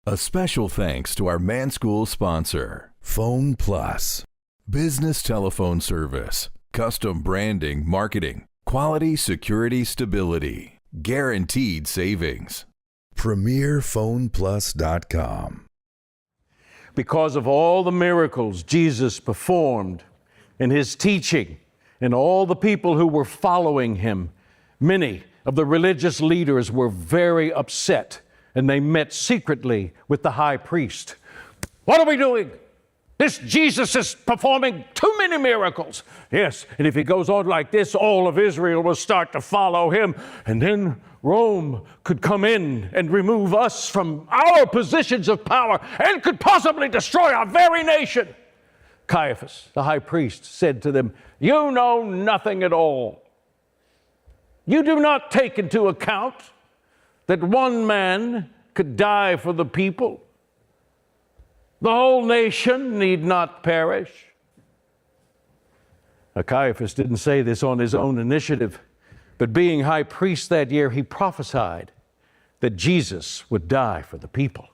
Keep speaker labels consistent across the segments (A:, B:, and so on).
A: A special thanks to our Man School sponsor, Phone Plus. Business telephone service, custom branding, marketing, quality, security, stability, guaranteed savings. PremierPhonePlus.com.
B: Because of all the miracles Jesus performed in his teaching and all the people who were following him, many of the religious leaders were very upset, and they met secretly with the high priest. What are we doing? This Jesus is performing too many miracles. Yes, and if he goes on like this, all of Israel will start to follow him, and then Rome could come in and remove us from our positions of power and could possibly destroy our very nation. Caiaphas, the high priest, said to them, "You know nothing at all. You do not take into account that one man could die for the people. The whole nation need not perish." Now, Caiaphas didn't say this on his own initiative, but being high priest that year, he prophesied that Jesus would die for the people.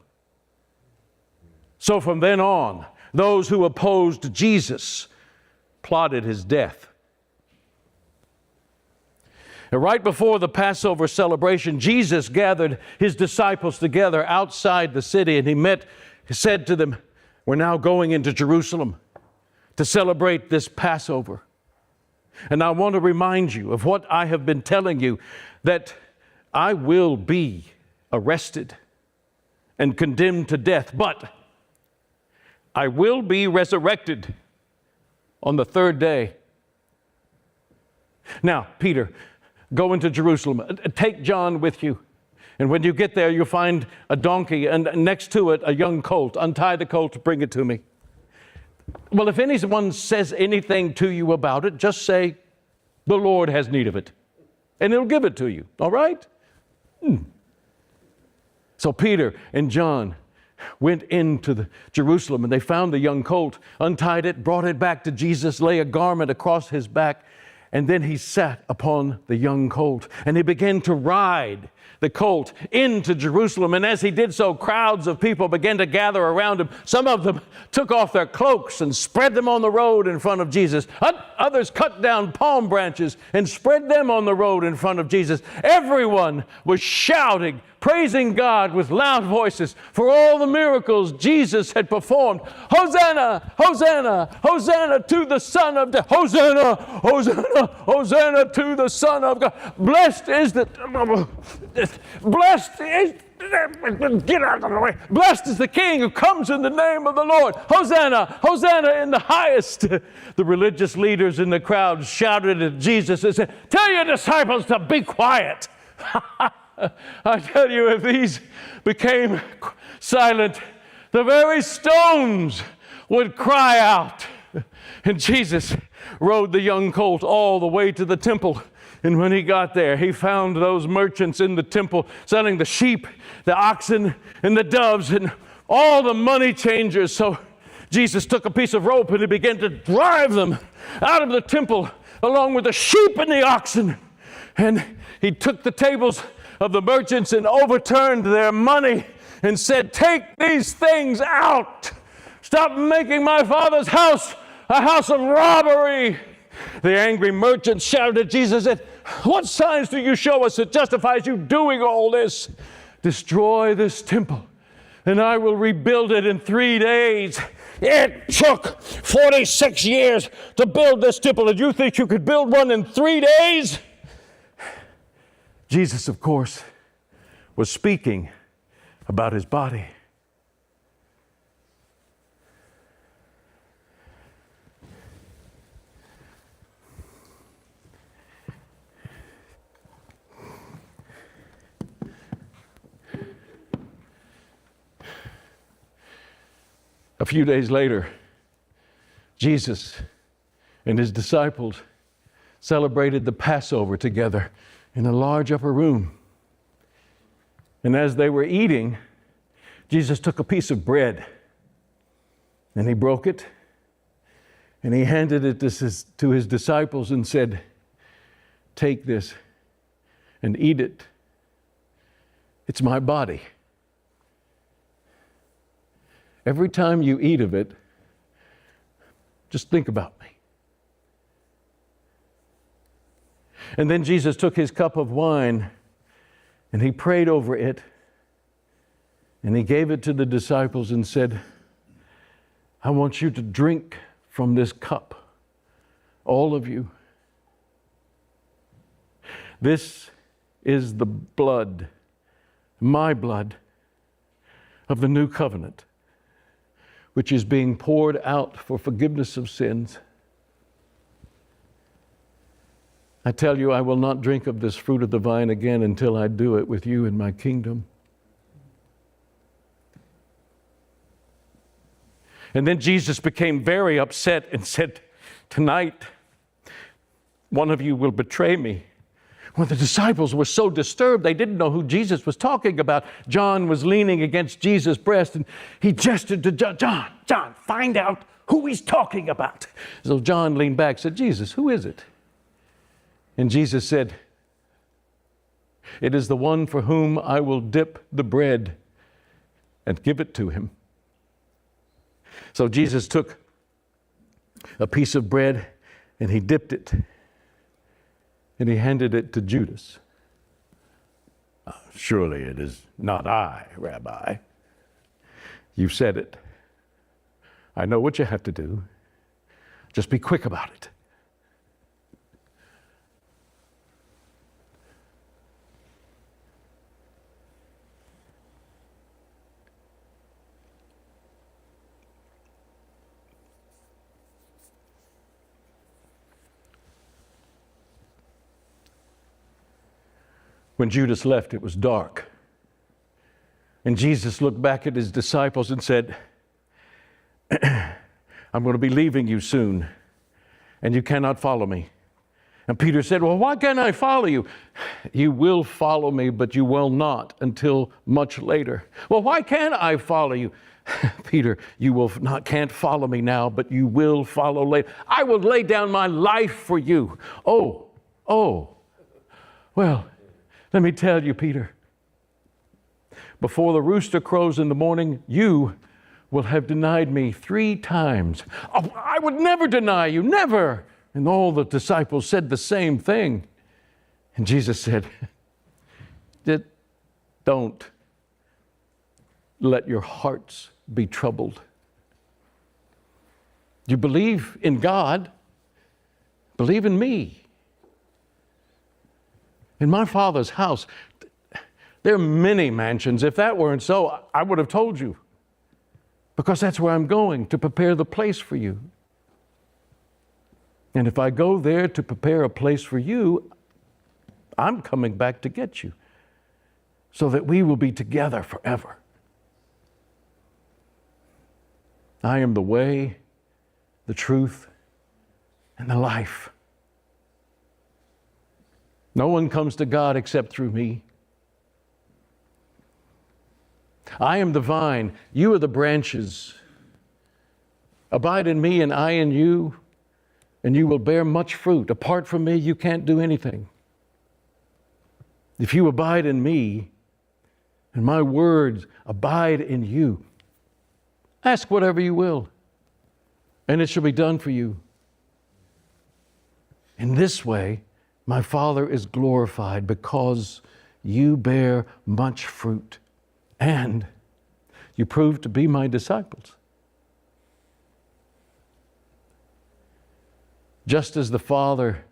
B: So from then on, those who opposed Jesus plotted his death. And right before the Passover celebration, Jesus gathered his disciples together outside the city, and he said to them, "We're now going into Jerusalem to celebrate this Passover. And I want to remind you of what I have been telling you, that I will be arrested and condemned to death, but I will be resurrected on the third day. Now, Peter, go into Jerusalem. Take John with you. And when you get there, you'll find a donkey, and next to it, a young colt. Untie the colt, bring it to me. Well, if anyone says anything to you about it, just say, 'The Lord has need of it,' and he'll give it to you, all right?" So Peter and John went into Jerusalem, and they found the young colt, untied it, brought it back to Jesus, lay a garment across his back, and then he sat upon the young colt, and he began to ride the colt into Jerusalem. And as he did so, crowds of people began to gather around him. Some of them took off their cloaks and spread them on the road in front of Jesus. Others cut down palm branches and spread them on the road in front of Jesus. Everyone was shouting, praising God with loud voices for all the miracles Jesus had performed. "Hosanna, Hosanna, Hosanna to the Son of God. Hosanna, Hosanna, Hosanna to the Son of God. Blessed is the King who comes in the name of the Lord. Hosanna, Hosanna in the highest." The religious leaders in the crowd shouted at Jesus and said, "Tell your disciples to be quiet." I tell you, if these became silent, the very stones would cry out. And Jesus rode the young colt all the way to the temple. And when he got there, he found those merchants in the temple selling the sheep, the oxen, and the doves, and all the money changers. So Jesus took a piece of rope and he began to drive them out of the temple along with the sheep and the oxen. And he took the tables of the merchants and overturned their money and said, "Take these things out. Stop making my Father's house a house of robbery." The angry merchants shouted at Jesus and said, "What signs do you show us that justifies you doing all this? Destroy this temple, and I will rebuild it in 3 days. It took 46 years to build this temple, and you think you could build one in 3 days?" Jesus, of course, was speaking about his body. A few days later, Jesus and his disciples celebrated the Passover together in a large upper room. And as they were eating, Jesus took a piece of bread and he broke it and he handed it to his disciples and said, "Take this and eat it. It's my body." every time you eat of it, just think about me. And then Jesus took his cup of wine and he prayed over it and he gave it to the disciples and said, I want you to drink from this cup, all of you. This is the blood, my blood, of the new covenant, which is being poured out for forgiveness of sins. I tell you, I will not drink of this fruit of the vine again until I do it with you in my kingdom. And then Jesus became very upset and said, tonight, one of you will betray me. When the disciples were so disturbed, they didn't know who Jesus was talking about. John was leaning against Jesus' breast and he gestured to John, find out who he's talking about. So John leaned back and said, Jesus, who is it? And Jesus said, it is the one for whom I will dip the bread and give it to him. So Jesus took a piece of bread and he dipped it and he handed it to Judas. Surely it is not I, Rabbi. You said it. I know what you have to do. Just be quick about it. When Judas left, it was dark. And Jesus looked back at his disciples and said, I'm going to be leaving you soon, and you cannot follow me. And Peter said, well, why can't I follow you? You will follow me, but you will not until much later. Well, why can't I follow you? Peter, you can't follow me now, but you will follow later. I will lay down my life for you. Oh, well, let me tell you, Peter, before the rooster crows in the morning, you will have denied me 3 times. Oh, I would never deny you, never. And all the disciples said the same thing. And Jesus said, don't let your hearts be troubled. You believe in God, believe in me. In my Father's house, there are many mansions. If that weren't so, I would have told you. Because that's where I'm going, to prepare the place for you. And if I go there to prepare a place for you, I'm coming back to get you, so that we will be together forever. I am the way, the truth, and the life. No one comes to God except through me. I am the vine, you are the branches. Abide in me and I in you, and you will bear much fruit. Apart from me, you can't do anything. If you abide in me, and my words abide in you, ask whatever you will, and it shall be done for you. In this way, my Father is glorified, because you bear much fruit and you prove to be my disciples. Just as the Father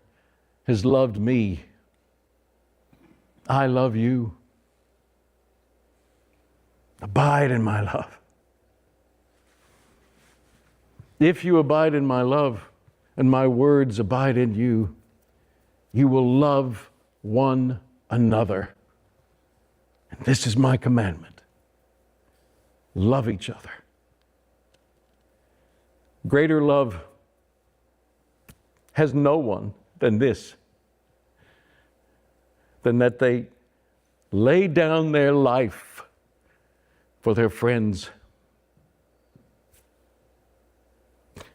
B: has loved me, I love you. Abide in my love. If you abide in my love and my words abide in you, you will love one another. And this is my commandment. Love each other. Greater love has no one than this, than that they lay down their life for their friends.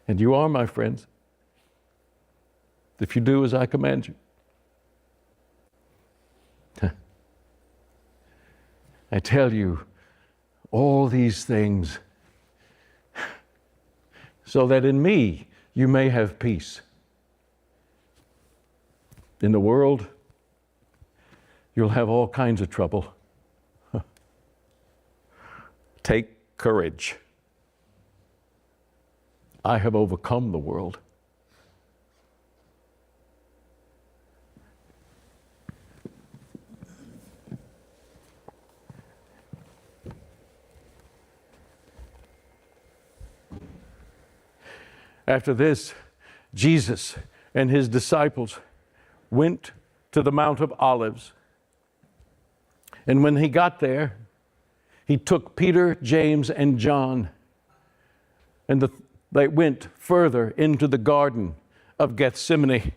B: And you are my friends if you do as I command you. I tell you all these things so that in me you may have peace. In the world, you'll have all kinds of trouble. Take courage. I have overcome the world. After this, Jesus and his disciples went to the Mount of Olives. And when he got there, he took Peter, James, and John, and they went further into the Garden of Gethsemane.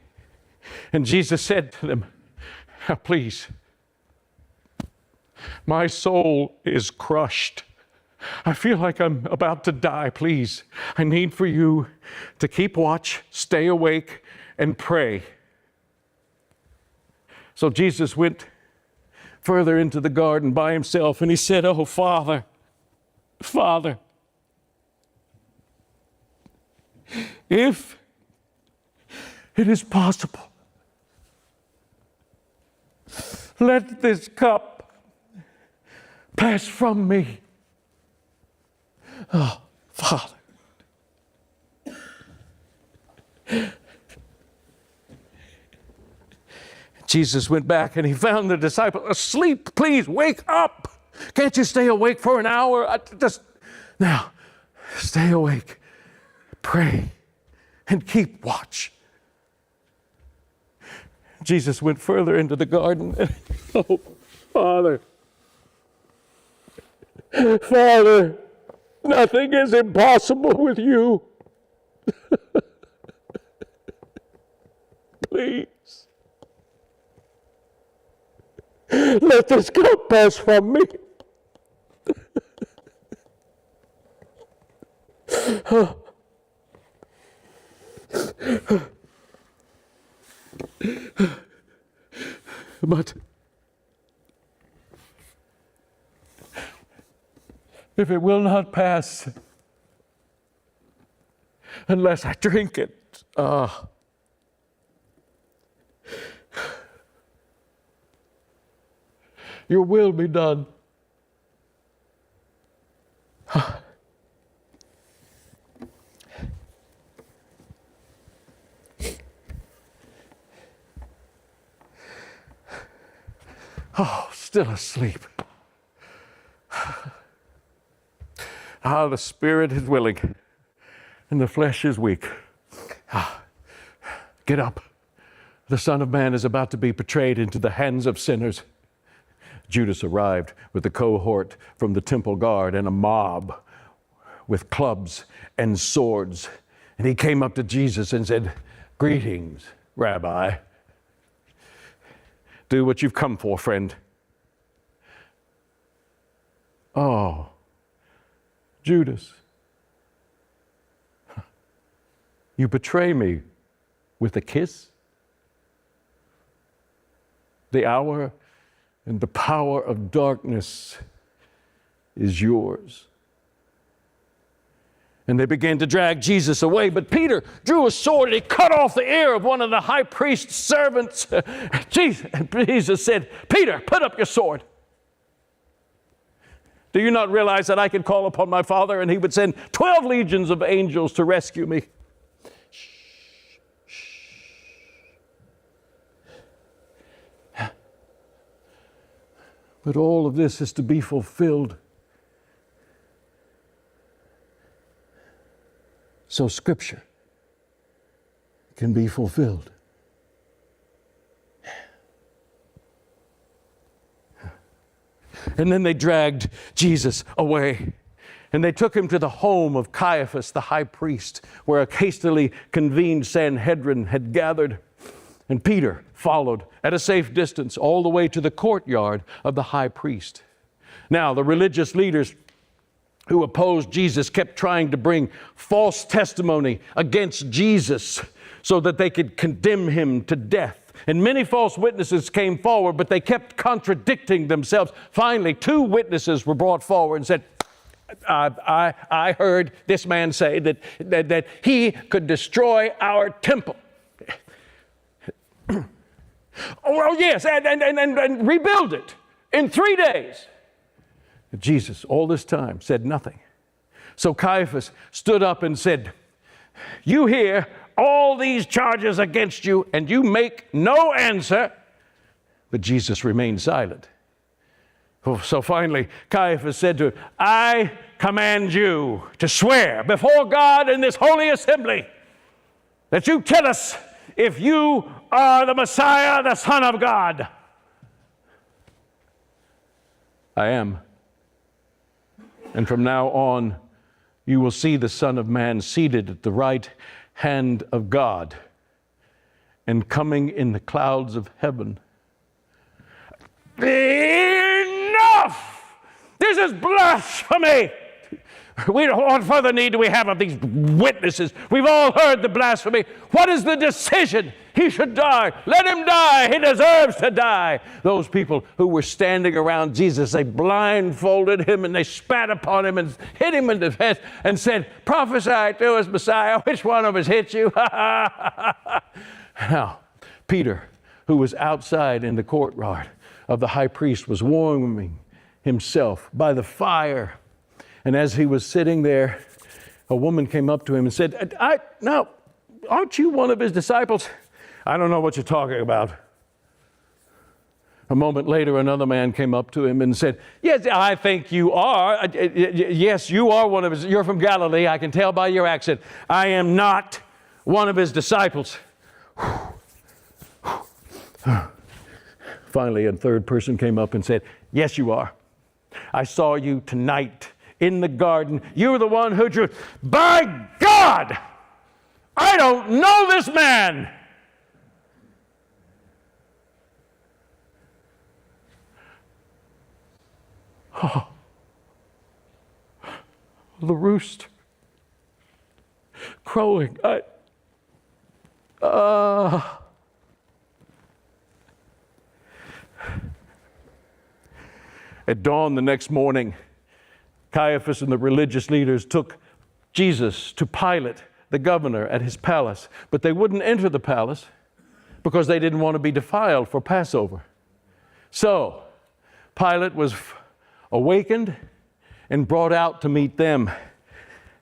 B: And Jesus said to them, "Now, please, my soul is crushed. I feel like I'm about to die. Please, I need for you to keep watch, stay awake, and pray." So Jesus went further into the garden by himself, and he said, "Oh, Father, Father, if it is possible, let this cup pass from me. Oh, Father." Jesus went back and he found the disciple asleep. "Please wake up. Can't you stay awake for an hour? Now, stay awake, pray, and keep watch." Jesus went further into the garden. "Oh, Father, Father, nothing is impossible with you. Please, let this cup pass from me." But if it will not pass unless I drink it, your will be done. Oh, still asleep. The spirit is willing and the flesh is weak. Get up. The Son of Man is about to be betrayed into the hands of sinners. Judas arrived with a cohort from the temple guard and a mob with clubs and swords. And he came up to Jesus and said, "Greetings, Rabbi. Do what you've come for, friend." "Oh, Judas, you betray me with a kiss? The hour and the power of darkness is yours." And they began to drag Jesus away, but Peter drew a sword and he cut off the ear of one of the high priest's servants. Jesus said, "Peter, put up your sword. Do you not realize that I could call upon my Father and he would send 12 legions of angels to rescue me?" But all of this is to be fulfilled so Scripture can be fulfilled. And then they dragged Jesus away. And they took him to the home of Caiaphas, the high priest, where a hastily convened Sanhedrin had gathered. And Peter followed at a safe distance all the way to the courtyard of the high priest. Now, the religious leaders who opposed Jesus kept trying to bring false testimony against Jesus so that they could condemn him to death. And many false witnesses came forward, but they kept contradicting themselves. Finally, 2 witnesses were brought forward and said, I heard this man say that he could destroy our temple. Oh, yes, and rebuild it in 3 days. Jesus, all this time, said nothing. So Caiaphas stood up and said, you hear all these charges against you, and you make no answer. But Jesus remained silent. So finally, Caiaphas said to him, I command you to swear before God in this holy assembly that you tell us if you are the Messiah, the Son of God. I am. And from now on, you will see the Son of Man seated at the right hand of God and coming in the clouds of heaven. Enough! This is blasphemy! What further need do we have of these witnesses? We've all heard the blasphemy. What is the decision? He should die. Let him die. He deserves to die. Those people who were standing around Jesus, they blindfolded him and they spat upon him and hit him in the head and said, prophesy to us, Messiah. Which one of us hit you? Now, Peter, who was outside in the courtyard of the high priest, was warming himself by the fire. And as he was sitting there, a woman came up to him and said, now, aren't you one of his disciples? I don't know what you're talking about. A moment later, another man came up to him and said, yes, I think you are. Yes, you are one of his. You're from Galilee. I can tell by your accent. I am not one of his disciples. Finally, a third person came up and said, yes, you are. I saw you tonight in the garden. You were the one who drew. By God, I don't know this man. Oh, the rooster crowing. At dawn the next morning, Caiaphas and the religious leaders took Jesus to Pilate, the governor, at his palace. But they wouldn't enter the palace because they didn't want to be defiled for Passover. So Pilate was awakened and brought out to meet them.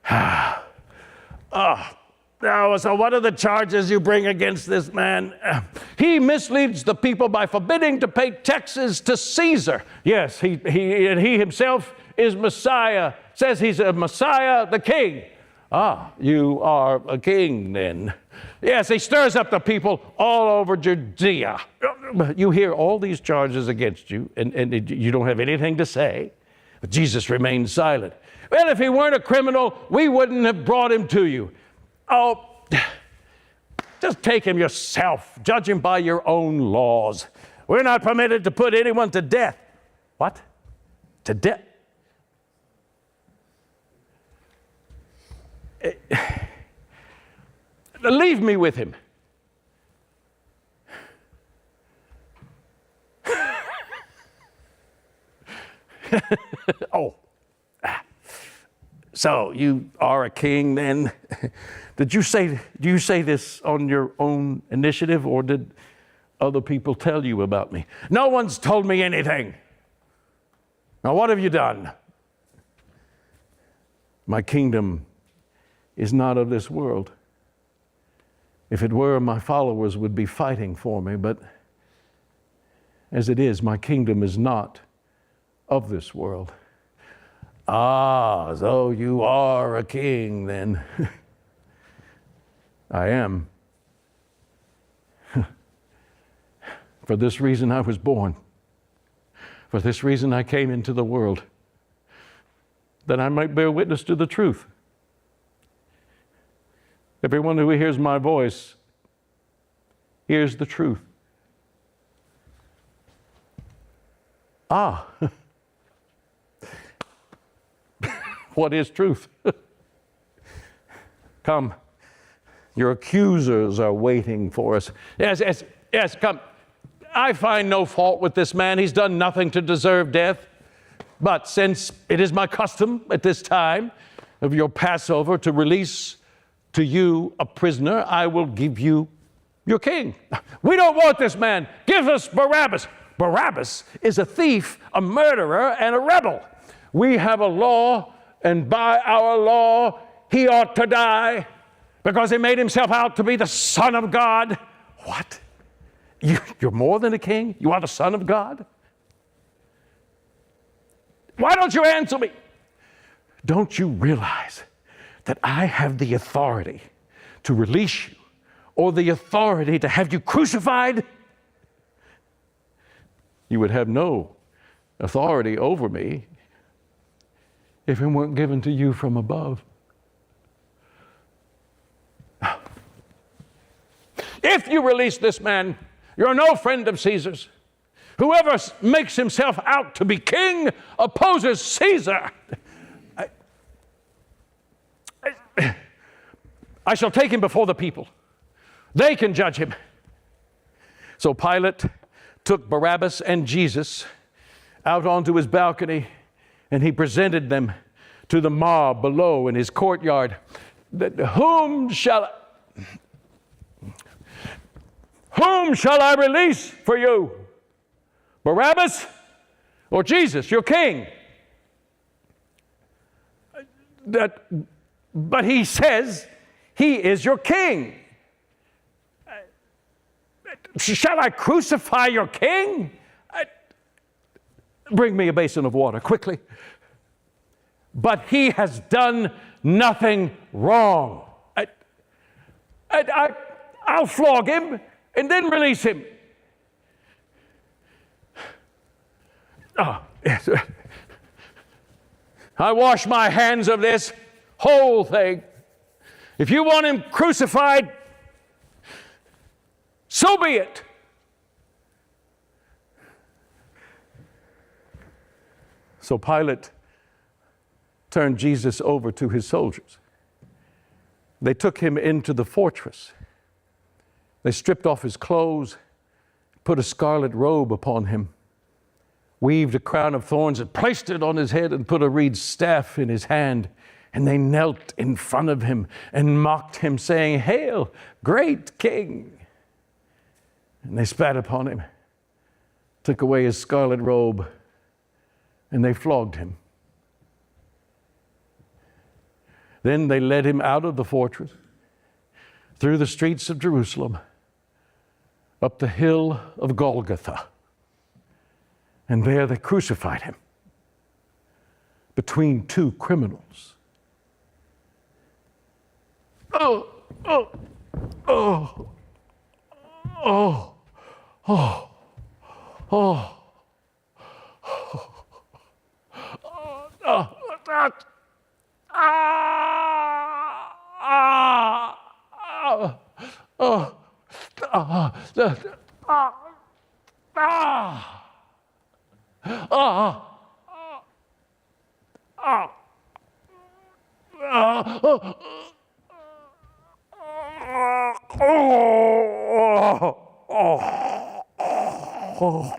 B: So what are the charges you bring against this man? He misleads the people by forbidding to pay taxes to Caesar. Yes, he himself is Messiah, says he's a Messiah, the king. You are a king then. Yes, he stirs up the people all over Judea. You hear all these charges against you, and you don't have anything to say. But Jesus remained silent. Well, if he weren't a criminal, we wouldn't have brought him to you. Oh, just take him yourself. Judge him by your own laws. We're not permitted to put anyone to death. What? To death? Leave me with him. So you are a king then? Do you say this on your own initiative, or did other people tell you about me? No one's told me anything. Now what have you done? My kingdom is not of this world. If it were, my followers would be fighting for me, but as it is, my kingdom is not of this world. So you are a king then. I am. For this reason I was born. For this reason I came into the world, that I might bear witness to the truth. Everyone who hears my voice hears the truth. What is truth? Come, your accusers are waiting for us. Yes, come. I find no fault with this man. He's done nothing to deserve death. But since it is my custom at this time of your Passover to release to you a prisoner, I will give you your king. We don't want this man. Give us Barabbas. Barabbas is a thief, a murderer, and a rebel. We have a law, and by our law, he ought to die because he made himself out to be the Son of God. What? You're more than a king? You are the Son of God? Why don't you answer me? Don't you realize that I have the authority to release you or the authority to have you crucified? You would have no authority over me if it weren't given to you from above. If you release this man, you're no friend of Caesar's. Whoever makes himself out to be king opposes Caesar. I shall take him before the people. They can judge him. So Pilate took Barabbas and Jesus out onto his balcony, and he presented them to the mob below in his courtyard. Whom shall I release for you? Barabbas or Jesus, your king? But he says he is your king. Shall I crucify your king? Bring me a basin of water, quickly. But he has done nothing wrong. I'll flog him and then release him. Oh, yes. I wash my hands of this whole thing. If you want him crucified, so be it. So Pilate turned Jesus over to his soldiers. They took him into the fortress. They stripped off his clothes, put a scarlet robe upon him, weaved a crown of thorns and placed it on his head, and put a reed staff in his hand. And they knelt in front of him and mocked him, saying, "Hail, great king!" And they spat upon him, took away his scarlet robe, and they flogged him. Then they led him out of the fortress, through the streets of Jerusalem, up the hill of Golgotha. And there they crucified him between two criminals. Oh, oh, oh, oh, oh, oh,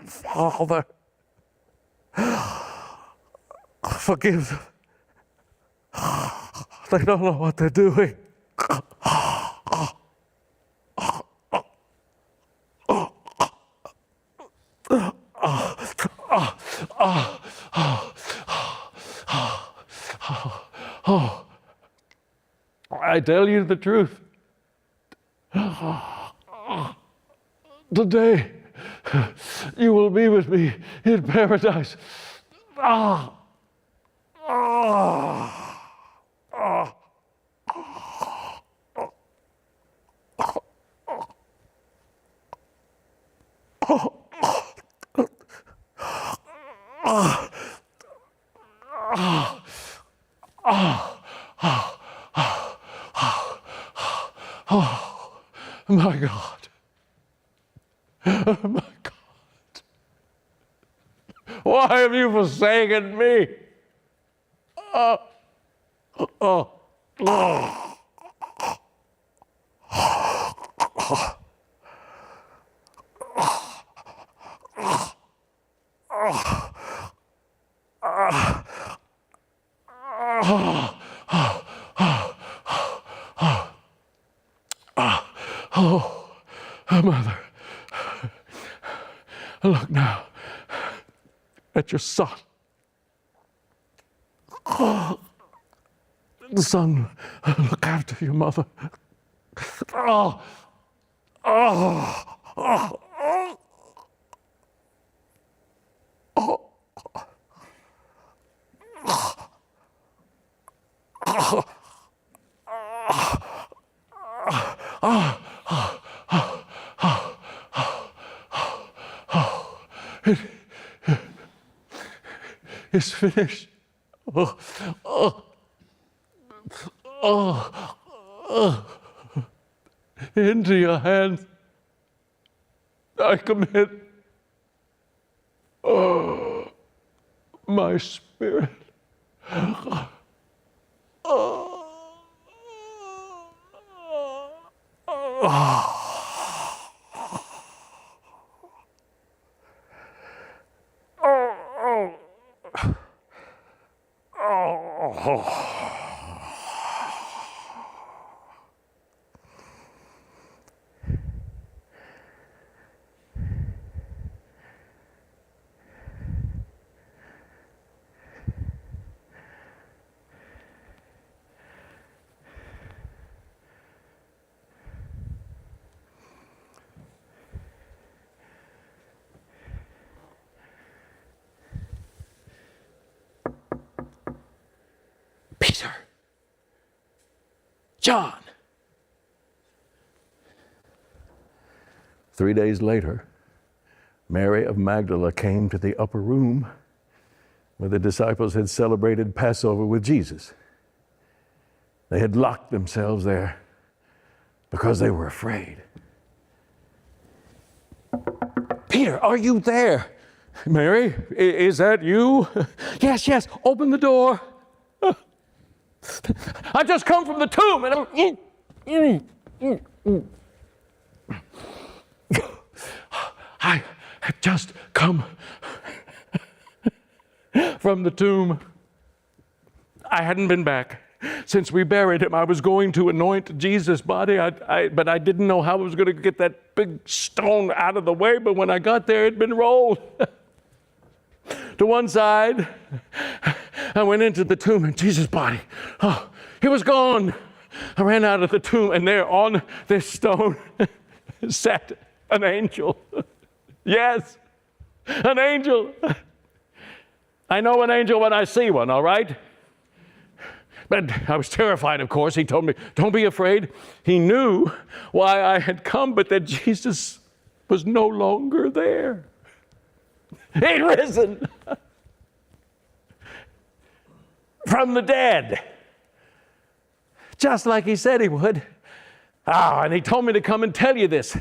B: Father, forgive them. They don't know what they're doing. I tell you the truth. Today, you will be with me in paradise. My God. My God. Why have you forsaken me? Mother, look now at your son. Son, look after your mother. It's finished. Into your hands I commit my spirit. Peter, John. 3 days later, Mary of Magdala came to the upper room where the disciples had celebrated Passover with Jesus. They had locked themselves there because they were afraid. Peter, are you there? Mary, is that you? Yes, open the door. I just come from the tomb and I had just come from the tomb. I hadn't been back since we buried him. I was going to anoint Jesus' body, but I didn't know how I was going to get that big stone out of the way. But when I got there, it had been rolled to one side. I went into the tomb and Jesus' body, he was gone. I ran out of the tomb and there on this stone sat an angel. Yes, an angel. I know an angel when I see one, all right? But I was terrified, of course. He told me, don't be afraid. He knew why I had come, but that Jesus was no longer there. He'd risen from the dead, just like he said he would. And he told me to come and tell you this.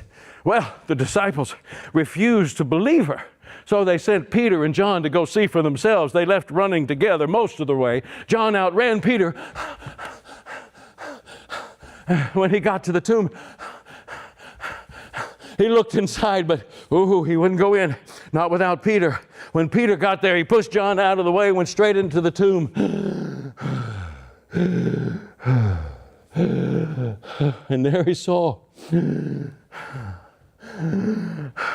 B: Well, the disciples refused to believe her. So they sent Peter and John to go see for themselves. They left running together most of the way. John outran Peter. When he got to the tomb, he looked inside, but he wouldn't go in, not without Peter. When Peter got there, he pushed John out of the way, went straight into the tomb. And there he saw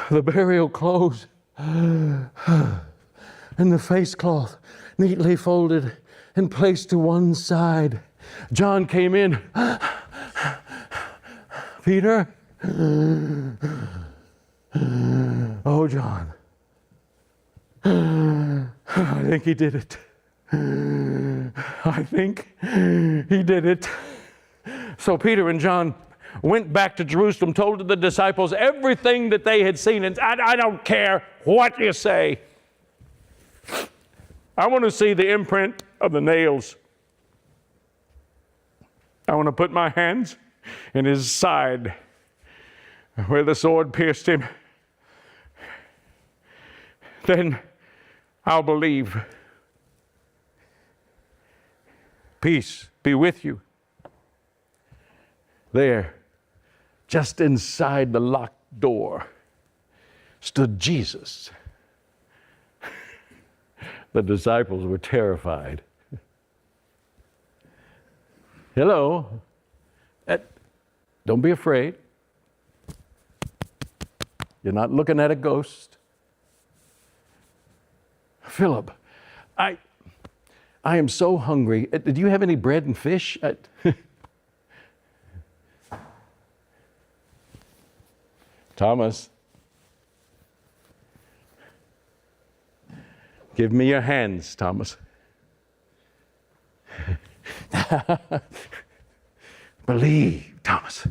B: the burial clothes and the face cloth neatly folded and placed to one side. John came in. Peter? Oh, John. I think he did it. I think he did it. So Peter and John went back to Jerusalem, told the disciples everything that they had seen. And I don't care what you say. I want to see the imprint of the nails. I want to put my hands in his side where the sword pierced him. Then I'll believe. Peace be with you. There, just inside the locked door, stood Jesus. The disciples were terrified. Hello. Don't be afraid. You're not looking at a ghost. Philip, I am so hungry. Do you have any bread and fish? Thomas, give me your hands, Thomas. Believe, Thomas.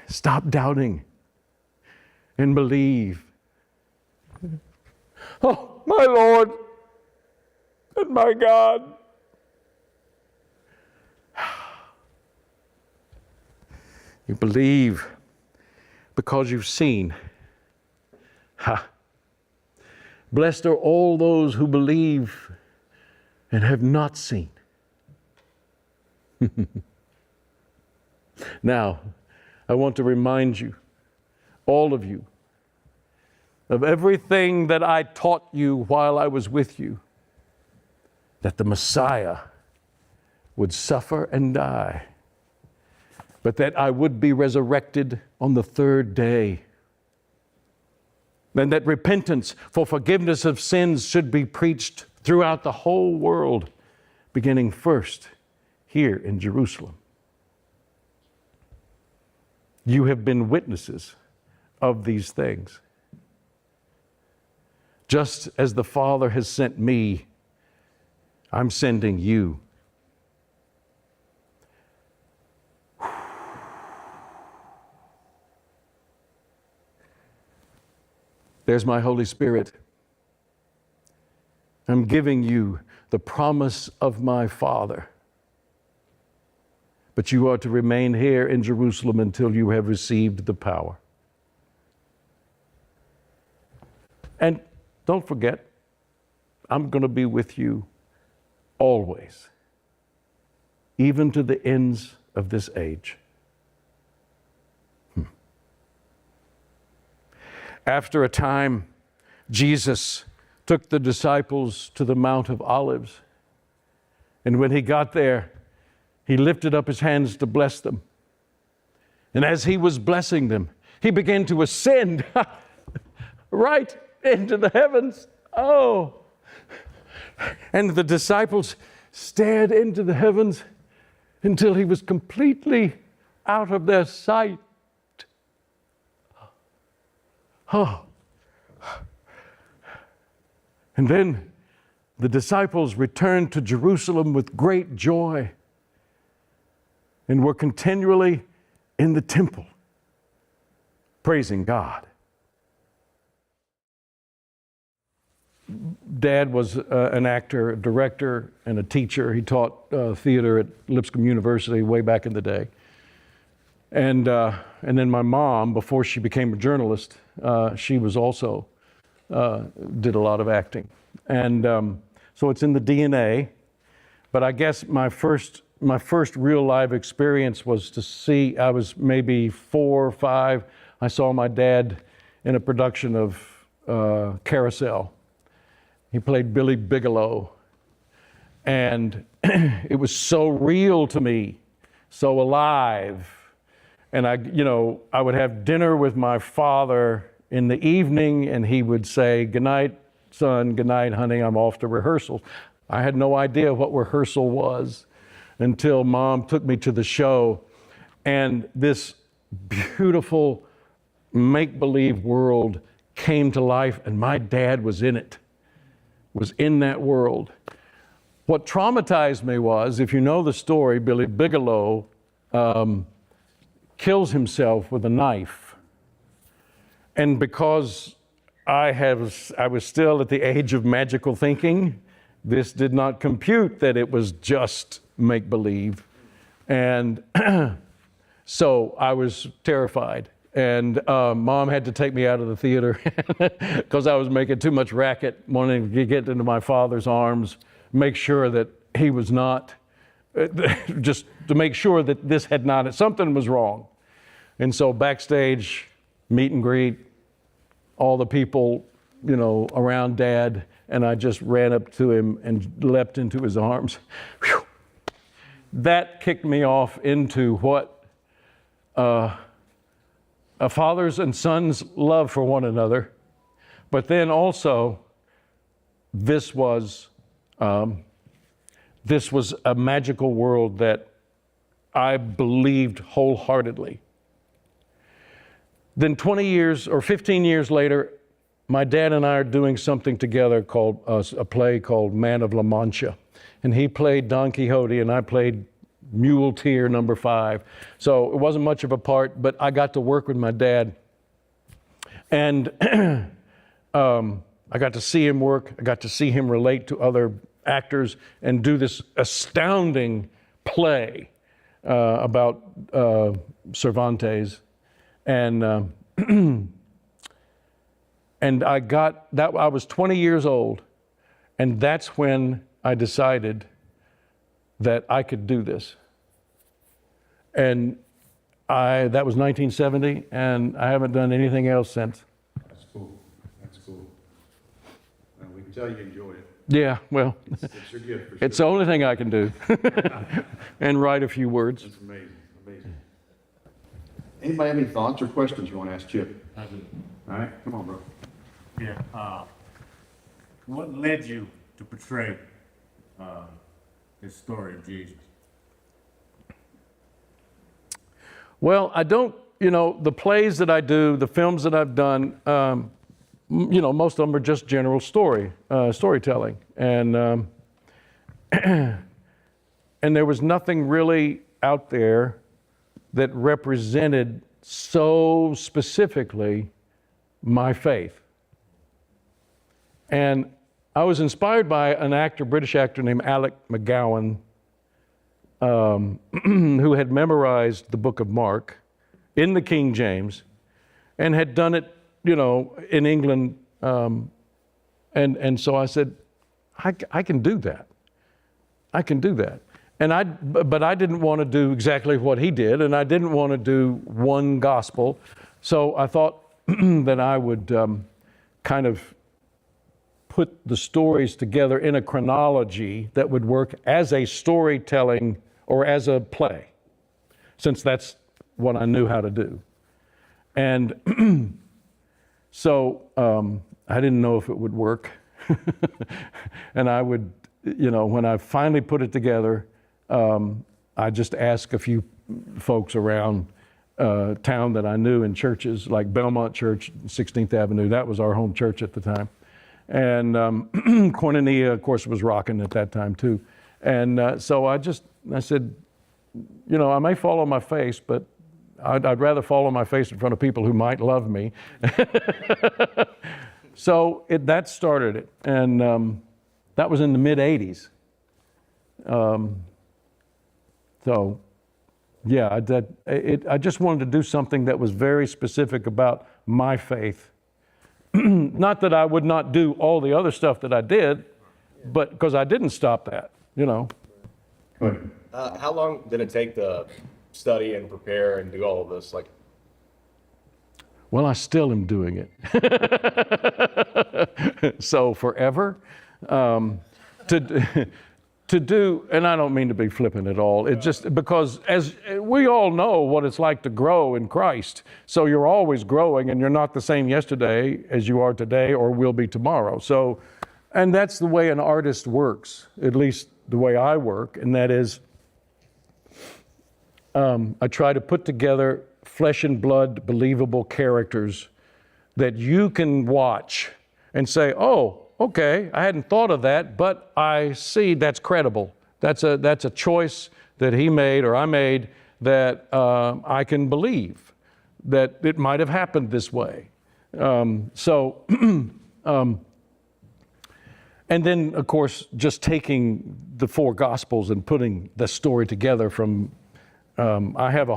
B: Stop doubting and believe. Oh, my Lord and my God. You believe because you've seen. Ha. Blessed are all those who believe and have not seen. Now, I want to remind you, all of you, of everything that I taught you while I was with you, that the Messiah would suffer and die, but that I would be resurrected on the third day, and that repentance for forgiveness of sins should be preached throughout the whole world, beginning first here in Jerusalem. You have been witnesses of these things. Just as the Father has sent me, I'm sending you. There's my Holy Spirit. I'm giving you the promise of my Father. But you are to remain here in Jerusalem until you have received the power. And don't forget, I'm going to be with you always, even to the ends of this age. After a time, Jesus took the disciples to the Mount of Olives. And when he got there, he lifted up his hands to bless them. And as he was blessing them, he began to ascend right into the heavens. Oh! And the disciples stared into the heavens until he was completely out of their sight. Oh. And then the disciples returned to Jerusalem with great joy and were continually in the temple, praising God. Dad was an actor, a director, and a teacher. He taught theater at Lipscomb University way back in the day. And then my mom, before she became a journalist, she was also did a lot of acting. And so it's in the DNA. But I guess my first real live experience was to see, I was maybe 4 or 5. I saw my dad in a production of Carousel. He played Billy Bigelow. And it was so real to me, so alive. And I would have dinner with my father in the evening, and he would say, "Good night, son, good night, honey, I'm off to rehearsal." I had no idea what rehearsal was until Mom took me to the show, and this beautiful make-believe world came to life, and my dad was in it, was in that world. What traumatized me was, if you know the story, Billy Bigelow kills himself with a knife. And because I was still at the age of magical thinking, this did not compute that it was just make-believe. And so I was terrified. And Mom had to take me out of the theater because I was making too much racket, wanting to get into my father's arms, make sure that he was not, just to make sure that this had not, something was wrong. And so backstage, meet and greet, all the people, around Dad, and I just ran up to him and leapt into his arms. Whew. that kicked me off into what a father's and son's love for one another. But then also, this was a magical world that I believed wholeheartedly. Then 20 years or 15 years later, my dad and I are doing something together called a play called Man of La Mancha. And he played Don Quixote and I played Muleteer number 5. So it wasn't much of a part, but I got to work with my dad. And I got to see him work. I got to see him relate to other actors and do this astounding play about Cervantes. And and I got that. I was 20 years old, and that's when I decided that I could do this. And that was 1970, and I haven't done anything else since.
C: That's cool. That's cool. Well, we can tell you enjoyed it.
B: Yeah, well,
C: It's your gift for sure.
B: it's the only thing I can do, and write a few words.
C: That's amazing. Amazing. Anybody have any thoughts or questions you want to ask Chip?
D: I do.
C: All right, come on, bro.
D: Yeah. What led you to portray this story of Jesus?
B: Well, I don't, the plays that I do, the films that I've done, most of them are just general storytelling. And and there was nothing really out there that represented so specifically my faith. And I was inspired by an actor, British actor named Alec McGowan, who had memorized the book of Mark in the King James and had done it, in England. And so I said, I can do that. I can do that. But I didn't want to do exactly what he did, and I didn't want to do one gospel. So I thought that I would kind of put the stories together in a chronology that would work as a storytelling or as a play, since that's what I knew how to do. And so I didn't know if it would work. And I would, when I finally put it together, I just asked a few folks around town that I knew in churches, like Belmont Church, 16th Avenue. That was our home church at the time. And Koinonia, of course, was rocking at that time too. And so I said, I may fall on my face, but I'd rather fall on my face in front of people who might love me. So that started it. And that was in the mid-'80s. So, yeah, I just wanted to do something that was very specific about my faith. Not that I would not do all the other stuff that I did, but because I didn't stop that,
C: Go ahead.
E: How long did it take to study and prepare and do all of this?
B: Well, I still am doing it. So forever. To do, and I don't mean to be flippant at all, it's just because as we all know what it's like to grow in Christ. So you're always growing, and you're not the same yesterday as you are today or will be tomorrow. So, and that's the way an artist works, at least the way I work, and that is I try to put together flesh and blood, believable characters that you can watch and say, oh, okay, I hadn't thought of that, but I see that's credible. That's a choice that he made or I made that I can believe that it might have happened this way. And then, of course, just taking the 4 Gospels and putting the story together from, I have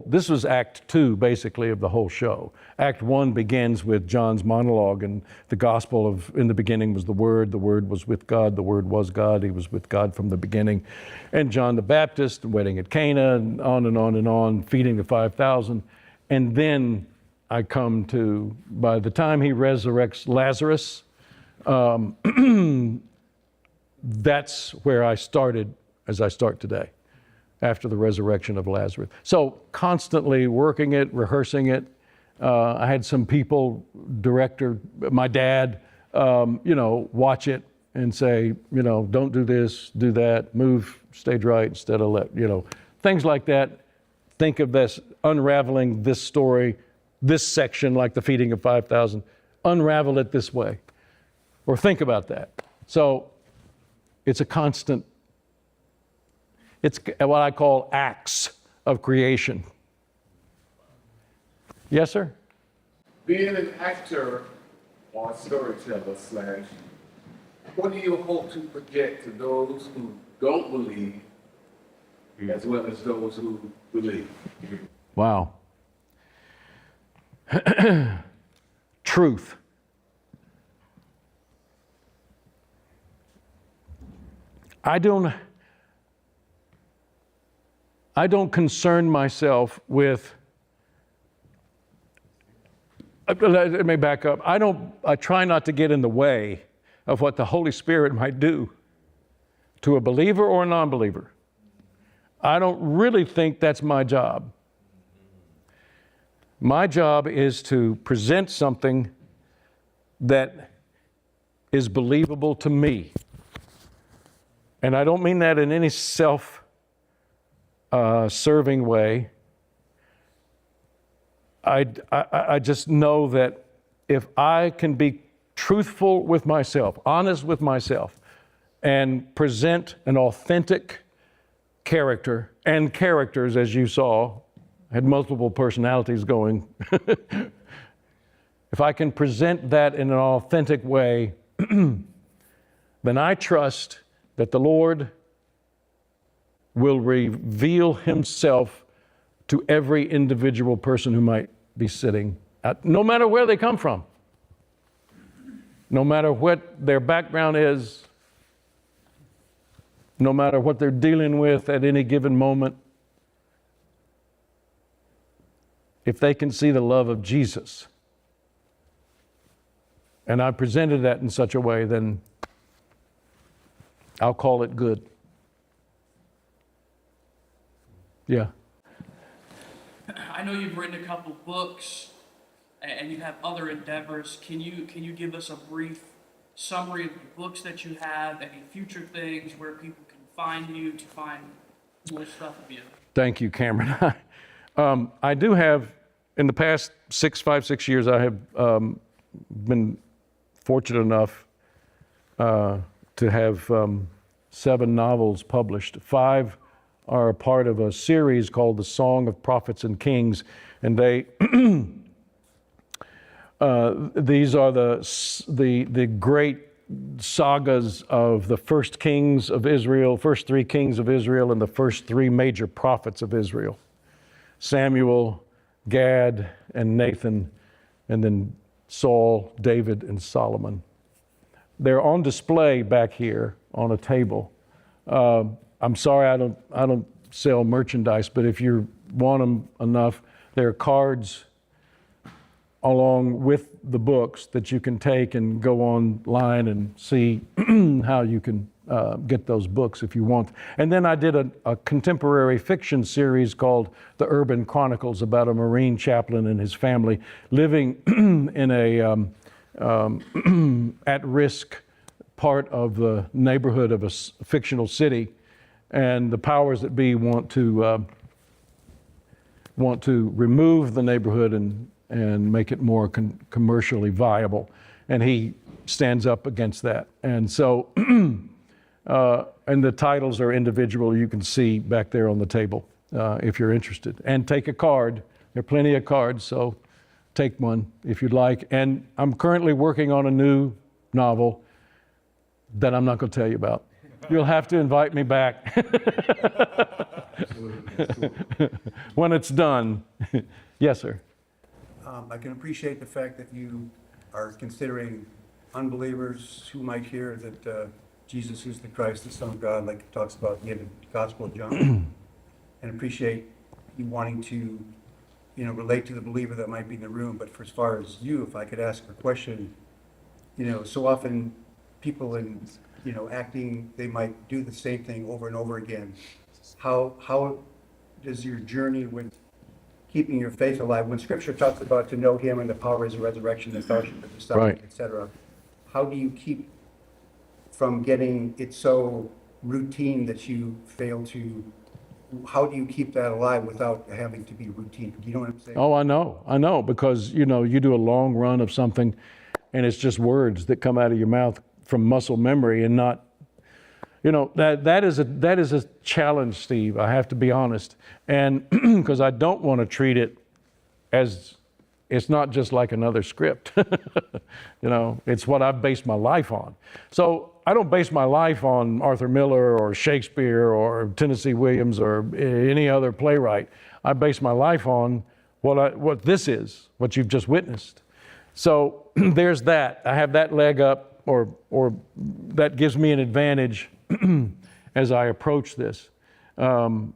B: this was Act 2, basically, of the whole show. Act 1 begins with John's monologue, and the gospel of, in the beginning was the Word was with God, the Word was God, he was with God from the beginning. And John the Baptist, the wedding at Cana, and on and on and on, feeding the 5,000. And then I come to, by the time he resurrects Lazarus, that's where I started as I start today. after the resurrection of Lazarus. So constantly working it, rehearsing it. I had some people, director, my dad, watch it and say, don't do this, do that, move stage right instead of left, things like that. Think of this, unraveling this story, this section, like the feeding of 5,000, unravel it this way, or think about that. So it's a constant, it's what I call acts of creation. Yes, sir?
F: Being an actor or storyteller slash, what do you hope to project to those who don't believe as well as those who believe?
B: Wow. Truth. I don't concern myself with, let me back up. I try not to get in the way of what the Holy Spirit might do to a believer or a non-believer. I don't really think that's my job. My job is to present something that is believable to me. And I don't mean that in any self-serving way. I just know that if I can be truthful with myself, honest with myself, and present an authentic character, and characters, as you saw, had multiple personalities going. If I can present that in an authentic way, then I trust that the Lord will reveal himself to every individual person who might be sitting, no matter where they come from, no matter what their background is, no matter what they're dealing with at any given moment. If they can see the love of Jesus, and I presented that in such a way, then I'll call it good. Yeah.
G: I know you've written a couple books and you have other endeavors. Can you give us a brief summary of the books that you have, any future things where people can find you to find more stuff of you?
B: Thank you, Cameron. I do have, in the past 6 years, I have been fortunate enough to have 7 novels published. 5 are a part of a series called The Song of Prophets and Kings, and they these are the great sagas of the first kings of Israel, first 3 kings of Israel, and the first 3 major prophets of Israel: Samuel, Gad, and Nathan, and then Saul, David, and Solomon. They're on display back here on a table. I'm sorry I don't sell merchandise, but if you want them enough, there are cards along with the books that you can take and go online and see how you can get those books if you want. And then I did a contemporary fiction series called The Urban Chronicles about a Marine chaplain and his family living in a at-risk part of the neighborhood of a fictional city. And the powers that be want to remove the neighborhood and make it more commercially viable. And he stands up against that. And so, and the titles are individual. You can see back there on the table if you're interested. And take a card. There are plenty of cards, so take one if you'd like. And I'm currently working on a new novel that I'm not going to tell you about. You'll have to invite me back when it's done. Yes, sir.
H: I can appreciate the fact that you are considering unbelievers who might hear that Jesus is the Christ, the Son of God, like it talks about in the Gospel of John, and appreciate you wanting to, relate to the believer that might be in the room. But for as far as you, if I could ask a question, so often people in acting, they might do the same thing over and over again. how does your journey with keeping your faith alive, when Scripture talks about to know Him and the power of His resurrection, the fellowship of the suffering,
B: Right.
H: etc., how do you keep from getting it so routine that you fail to, how do you keep that alive without having to be routine? Do you know what I'm saying?
B: Oh, I know, because, you know, you do a long run of something and it's just words that come out of your mouth from muscle memory and not, you know, that is a challenge, Steve. I have to be honest. And because I don't want to treat it as, it's not just like another script. You know, it's what I've based my life on. So I don't base my life on Arthur Miller or Shakespeare or Tennessee Williams or any other playwright. I base my life on what this is, what you've just witnessed. So there's that. I have that leg up, or that gives me an advantage as I approach this. And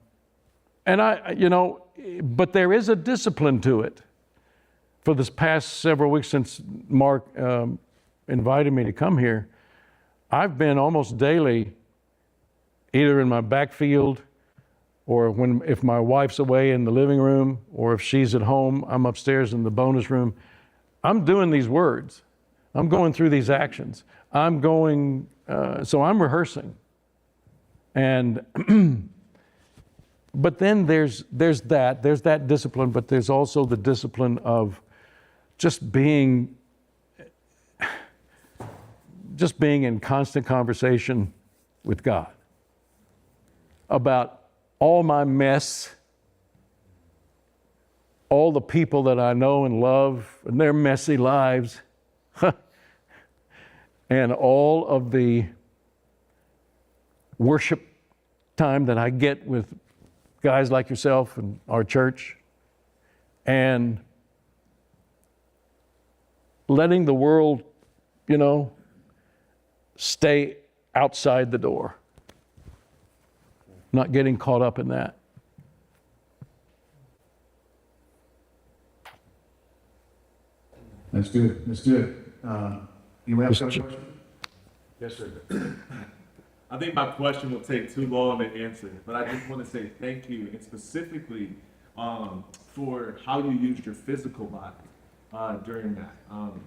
B: you know, but there is a discipline to it. For this past several weeks since Mark invited me to come here, I've been almost daily either in my backfield or if my wife's away in the living room, or if she's at home, I'm upstairs in the bonus room. I'm doing these words. I'm going through these actions. I'm going, so I'm rehearsing. And, but then there's that discipline, but there's also the discipline of just being in constant conversation with God about all my mess, all the people that I know and love and their messy lives, and all of the worship time that I get with guys like yourself and our church, and letting the world, you know, stay outside the door, not getting caught up in that.
C: That's good, that's good. You have a question?
D: Yes, sir. I think my question will take too long to answer, but I just want to say thank you, and specifically for how you used your physical body during that.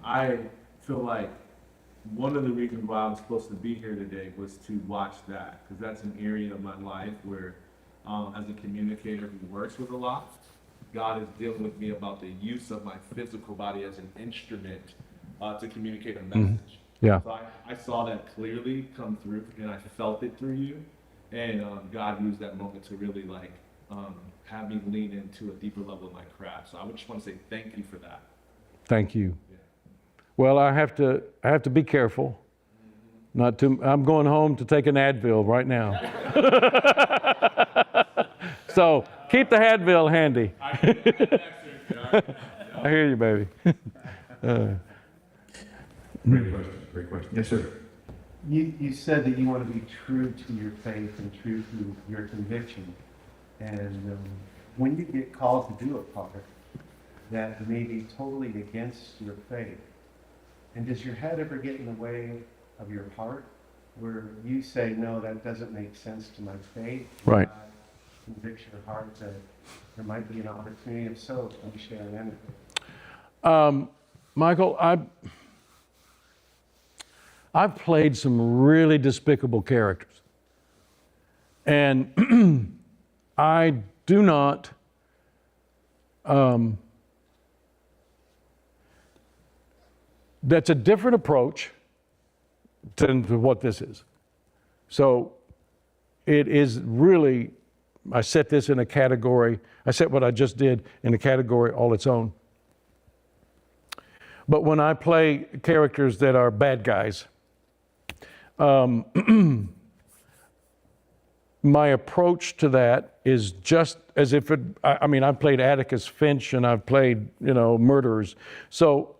D: I feel like one of the reasons why I'm supposed to be here today was to watch that, because that's an area of my life where, as a communicator who works with a lot, God is dealing with me about the use of my physical body as an instrument to communicate a message.
B: Mm-hmm. Yeah.
D: So I saw that clearly come through, and I felt it through you, and God used that moment to really like have me lean into a deeper level of my craft. So I would just want to say thank you for that.
B: Thank you.
D: Yeah.
B: Well, I have to be careful. Not to. I'm going home to take an Advil right now. So keep the Advil handy. I hear you, baby.
C: Great question. Yes, sir.
I: You said that you want to be true to your faith and true to your conviction. And when you get called to do a part that may be totally against your faith, and does your head ever get in the way of your heart, where you say, no, that doesn't make sense to my faith?
B: Right.
I: Conviction of heart that there might be an opportunity. If so, can you share anything?
B: Michael, I've played some really despicable characters. And I do not that's a different approach to what this is. So it is really, I set this in a category, I set what I just did in a category all its own. But when I play characters that are bad guys, my approach to that is just as if it, I mean, I've played Atticus Finch and I've played, you know, murderers. So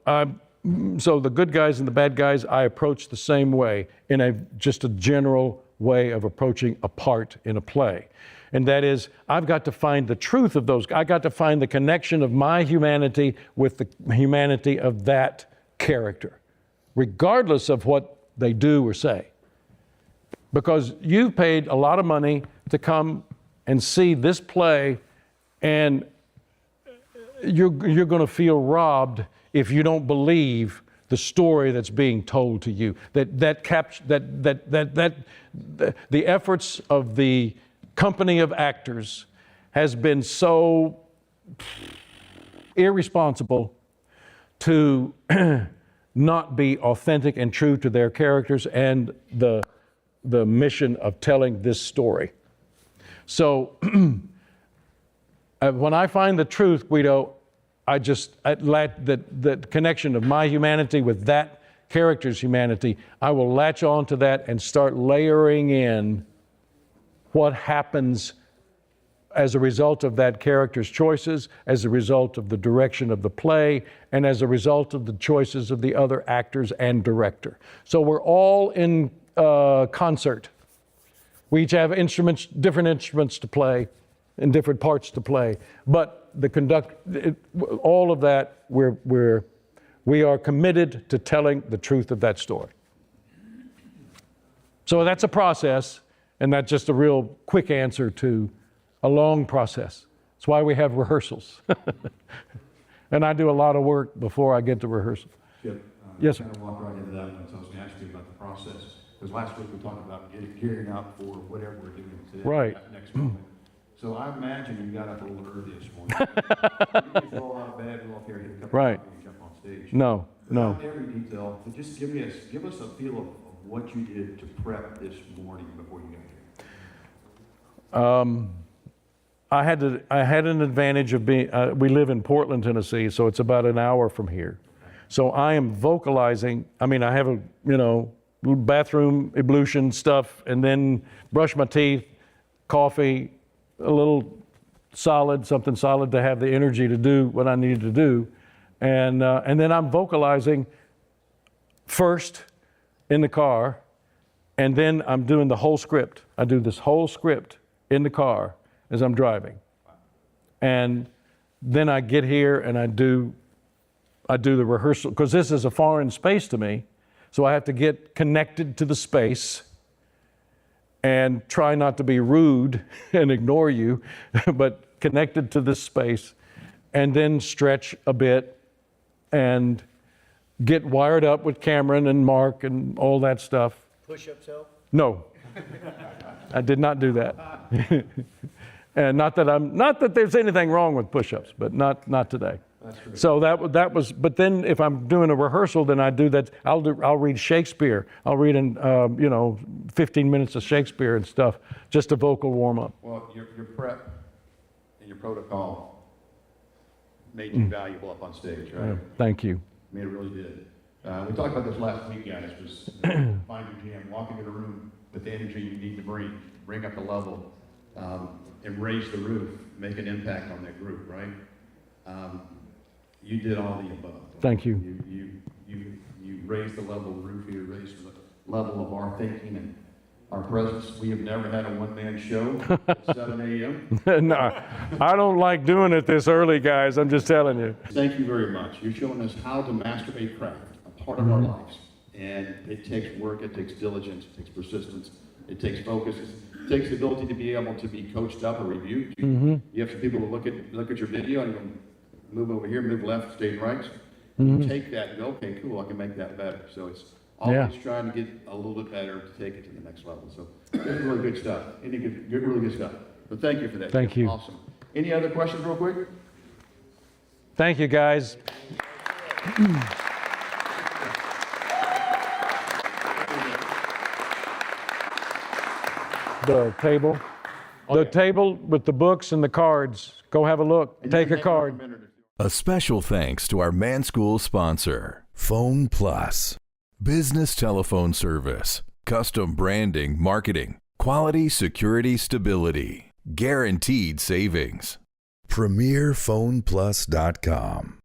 B: the good guys and the bad guys, I approach the same way in just a general way of approaching a part in a play. And that is, I've got to find the truth of those. I got to find the connection of my humanity with the humanity of that character, regardless of what they do or say. Because you've paid a lot of money to come and see this play, and you're going to feel robbed if you don't believe the story that's being told to you. The efforts of the company of actors has been so irresponsible to not be authentic and true to their characters and the mission of telling this story. So when I find the truth, Guido, the connection of my humanity with that character's humanity, I will latch on to that and start layering in what happens as a result of that character's choices, as a result of the direction of the play, and as a result of the choices of the other actors and director. So we're all in concert. We each have different instruments to play and different parts to play. But all of that, we are committed to telling the truth of that story. So that's a process, and that's just a real quick answer to a long process. That's why we have rehearsals. And I do a lot of work before I get to rehearsal.
C: Chip,
B: yes, sir.
C: kind of walk right into that one, so I was going to ask you about the process. Because last week we talked about gearing up for whatever we're doing today.
B: Right.
C: That next moment. So I imagine you got up a little early this morning. You just roll out of bed, roll up here, hit a cup
B: Right.
C: of coffee, and jump on stage.
B: No.
C: Without every detail, but just give us a feel of what you did to prep this morning before you got here.
B: I had an advantage of being, we live in Portland, Tennessee, so it's about an hour from here. So I am vocalizing. I mean, I have a, bathroom ablution stuff, and then brush my teeth, coffee, a little something solid to have the energy to do what I needed to do. And then I'm vocalizing first in the car, and then I'm doing the whole script. I do this whole script in the car as I'm driving. And then I get here and I do the rehearsal, because this is a foreign space to me. So I have to get connected to the space and try not to be rude and ignore you, but connected to this space, and then stretch a bit and get wired up with Cameron and Mark and all that stuff.
E: Push-ups help?
B: No, I did not do that. And not that there's anything wrong with push-ups, but not today. So that was. But then if I'm doing a rehearsal, then I do that. I'll read Shakespeare. I'll read 15 minutes of Shakespeare and stuff, just a vocal warm up.
C: Well, your prep and your protocol made you valuable up on stage, right?
B: Thank you.
C: I mean, it really did. We talked about this last week, guys, was find your jam, walk into the room with the energy you need to bring up the level, and raise the roof, make an impact on that group, right? You did all the above.
B: Thank you.
C: You raised the level of the roof, you raised the level of our thinking and our presence. We have never had a one-man show at 7 a.m.
B: No, I don't like doing it this early, guys. I'm just telling you.
C: Thank you very much. You're showing us how to master a craft, a part of our lives. And it takes work, it takes diligence, it takes persistence, it takes focus, it takes the ability to be able to be coached up or reviewed. You have some people who look at your video and go, move over here, move left, stay right. You take that and go, okay, cool, I can make that better. So it's always trying to get a little bit better to take it to the next level. So this is really good stuff. Really good stuff. But thank you for that.
B: Thank you.
C: Awesome. Any other questions real quick?
B: Thank you, guys. The table with the books and the cards. Go have a look. Take a card.
A: A special thanks to our Man School sponsor, Phone Plus. Business telephone service, custom branding, marketing, quality, security, stability, guaranteed savings. PremierPhonePlus.com